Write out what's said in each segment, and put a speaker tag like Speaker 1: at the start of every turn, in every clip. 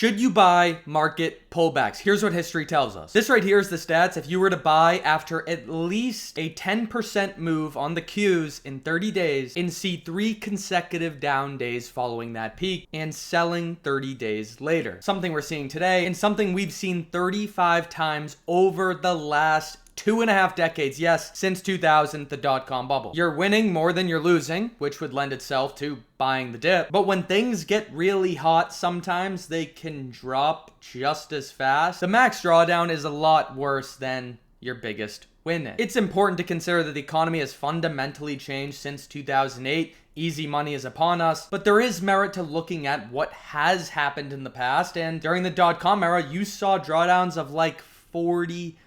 Speaker 1: Should you buy market pullbacks? Here's what history tells us. This right here is the stats. If you were to buy after at least a 10% move on the Qs in 30 days and see 3 consecutive down days following that peak and selling 30 days later. Something we're seeing today and something we've seen 35 times over the last 2.5 decades, yes, since 2000, the dot-com bubble. You're winning more than you're losing, which would lend itself to buying the dip. But when things get really hot, sometimes they can drop just as fast. The max drawdown is a lot worse than your biggest win. It's important to consider that the economy has fundamentally changed since 2008. Easy money is upon us, but there is merit to looking at what has happened in the past. And during the dot-com era, you saw drawdowns of like 40%.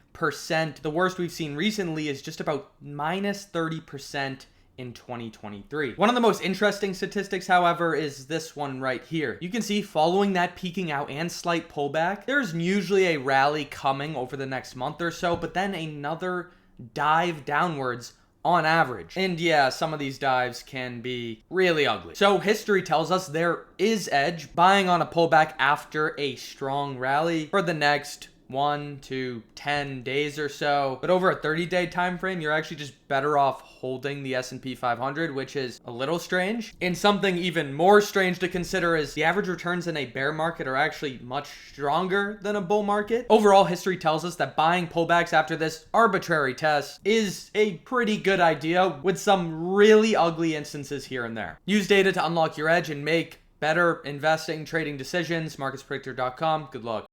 Speaker 1: The worst we've seen recently is just about minus 30% in 2023. One of the most interesting statistics, however, is this one right here. You can see following that peaking out and slight pullback, there's usually a rally coming over the next month or so, but then another dive downwards on average. And yeah, some of these dives can be really ugly. So history tells us there is edge buying on a pullback after a strong rally for the next 1 to 10 days or so, but over a 30-day time frame, you're actually just better off holding the S&P 500, which is a little strange. And something even more strange to consider is the average returns in a bear market are actually much stronger than a bull market. Overall, history tells us that buying pullbacks after this arbitrary test is a pretty good idea, with some really ugly instances here and there. Use data to unlock your edge and make better investing, trading decisions. MarketsPredictor.com. Good luck.